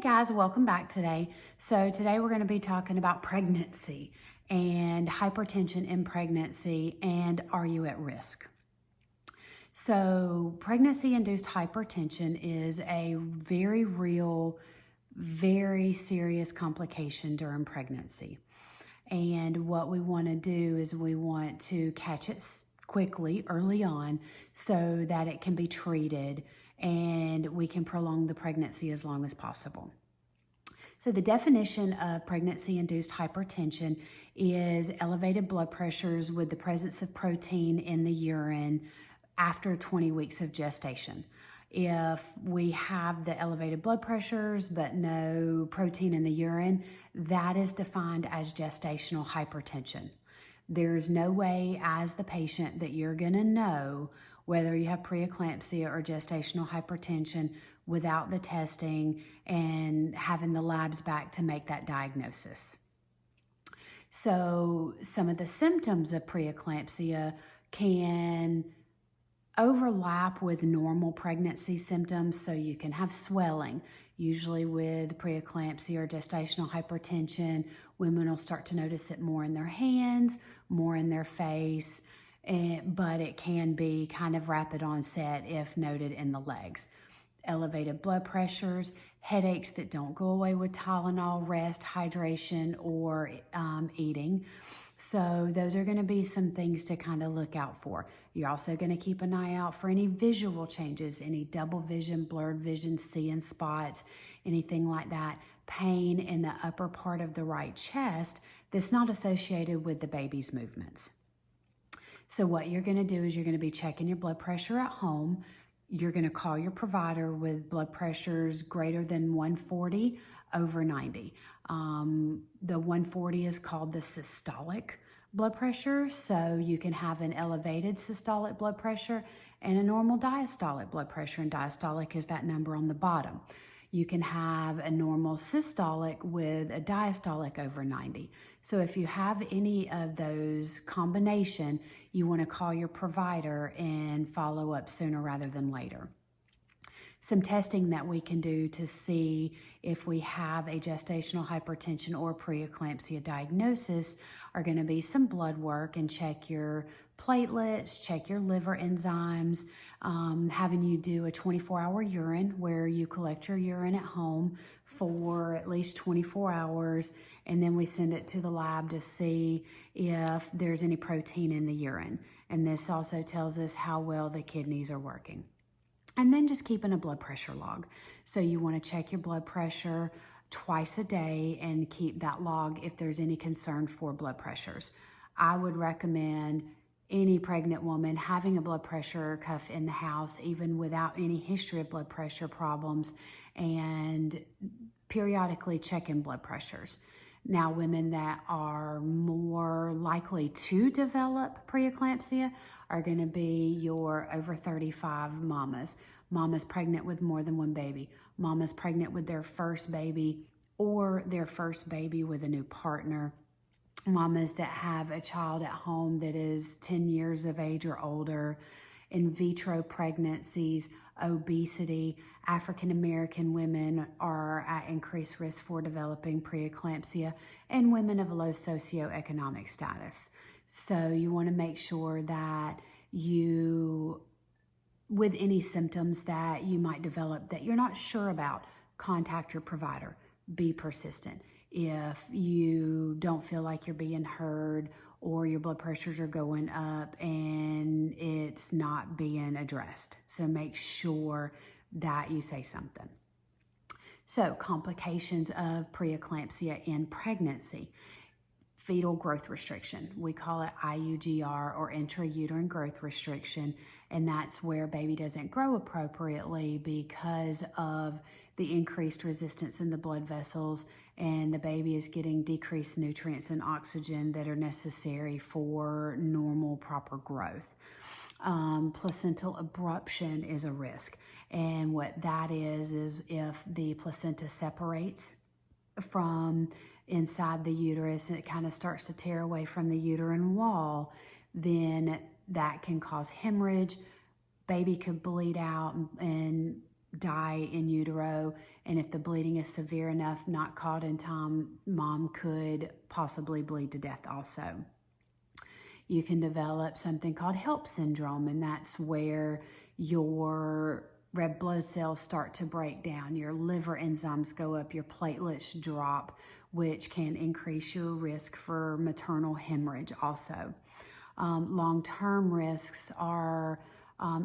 Hey guys, welcome back today. So today we're going to be talking about pregnancy and hypertension in pregnancy and are you at risk? So pregnancy-induced hypertension is a very real, very serious complication during pregnancy. And what we want to do is we want to catch it quickly, early on, so that it can be treated and we can prolong the pregnancy as long as possible. So the definition of pregnancy-induced hypertension is elevated blood pressures with the presence of protein in the urine after 20 weeks of gestation. If we have the elevated blood pressures but no protein in the urine, that is defined as gestational hypertension. There's no way as the patient that you're going to know whether you have preeclampsia or gestational hypertension without the testing and having the labs back to make that diagnosis. So some of the symptoms of preeclampsia can overlap with normal pregnancy symptoms, so you can have swelling. Usually with preeclampsia or gestational hypertension, women will start to notice it more in their hands, more in their face, but it can be kind of rapid onset if noted in the legs. Elevated blood pressures, headaches that don't go away with Tylenol, rest, hydration, or eating. So those are going to be some things to kind of look out for. You're also going to keep an eye out for any visual changes, any double vision, blurred vision, seeing spots, anything like that. Pain in the upper part of the right chest that's not associated with the baby's movements. So what you're going to do is you're going to be checking your blood pressure at home. You're going to call your provider with blood pressures greater than 140 over 90. The 140 is called the systolic blood pressure. So you can have an elevated systolic blood pressure and a normal diastolic blood pressure. And diastolic is that number on the bottom. You can have a normal systolic with a diastolic over 90. So if you have any of those combination, you want to call your provider and follow up sooner rather than later. Some testing that we can do to see if we have a gestational hypertension or preeclampsia diagnosis are going to be some blood work and check your platelets, check your liver enzymes, having you do a 24-hour urine where you collect your urine at home for at least 24 hours, and then we send it to the lab to see if there's any protein in the urine. And this also tells us how well the kidneys are working. And then just keeping a blood pressure log. So you want to check your blood pressure twice a day and keep that log if there's any concern for blood pressures. I would recommend any pregnant woman having a blood pressure cuff in the house, even without any history of blood pressure problems, and periodically checking blood pressures. Now, women that are more likely to develop preeclampsia are going to be your over 35 mamas. Mamas pregnant with more than one baby. Mamas pregnant with their first baby or their first baby with a new partner. Mamas that have a child at home that is 10 years of age or older. In vitro pregnancies, obesity. African American women are at increased risk for developing preeclampsia, and women of low socioeconomic status. So you want to make sure that you, with any symptoms that you might develop that you're not sure about, contact your provider. Be persistent. If you don't feel like you're being heard or your blood pressures are going up and it's not being addressed. So make sure that you say something. So complications of preeclampsia in pregnancy. Fetal growth restriction. We call it IUGR or intrauterine growth restriction, and that's where baby doesn't grow appropriately because of the increased resistance in the blood vessels, and the baby is getting decreased nutrients and oxygen that are necessary for normal, proper growth. Placental abruption is a risk, and what that is if the placenta separates from inside the uterus and it kind of starts to tear away from the uterine wall, then that can cause hemorrhage. Baby could bleed out and die in utero, and if the bleeding is severe enough, not caught in time, mom could possibly bleed to death also. You can develop something called HELP syndrome, and that's where your red blood cells start to break down, your liver enzymes go up, your platelets drop, which can increase your risk for maternal hemorrhage also. Long-term risks are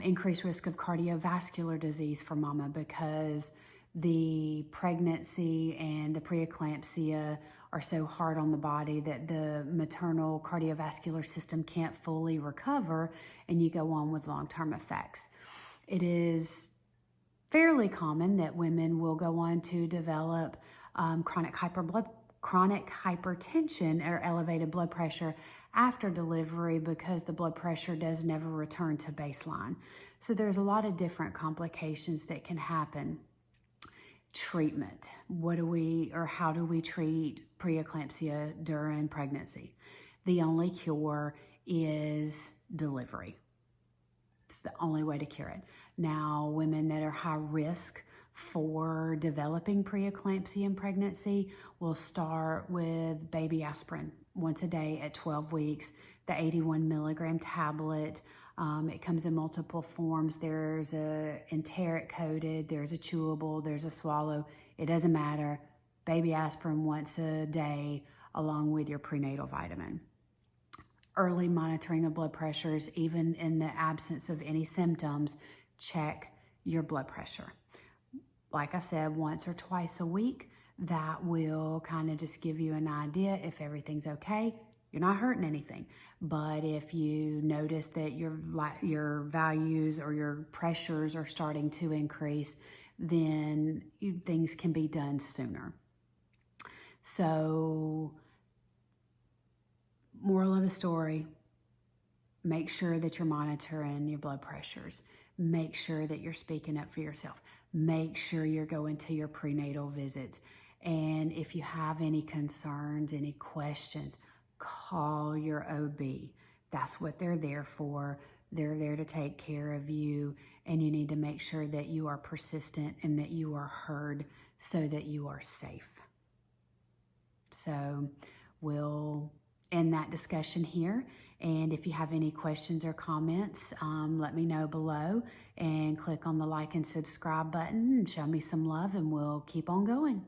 increased risk of cardiovascular disease for mama, because the pregnancy and the preeclampsia are so hard on the body that the maternal cardiovascular system can't fully recover, and you go on with long-term effects. It is fairly common that women will go on to develop chronic hypertension or elevated blood pressure after delivery, because the blood pressure does never return to baseline. So there's a lot of different complications that can happen. Treatment. How do we treat preeclampsia during pregnancy? The only cure is delivery. It's the only way to cure it. Now, women that are high risk for developing preeclampsia in pregnancy will start with baby aspirin once a day at 12 weeks, the 81 milligram tablet. It comes in multiple forms. There's a enteric coated, there's a chewable, there's a swallow. It doesn't matter. Baby aspirin once a day along with your prenatal vitamin. Early monitoring of blood pressures, even in the absence of any symptoms, check your blood pressure. Like I said, once or twice a week, that will kind of just give you an idea if everything's okay. You're not hurting anything. But if you notice that your values or your pressures are starting to increase, then things can be done sooner. So, moral of the story, make sure that you're monitoring your blood pressures. Make sure that you're speaking up for yourself. Make sure you're going to your prenatal visits. And if you have any concerns, any questions, call your OB. That's what they're there for. They're there to take care of you, and you need to make sure that you are persistent and that you are heard so that you are safe. So we'll end that discussion here. And if you have any questions or comments, let me know below, and click on the like and subscribe button and show me some love, and we'll keep on going.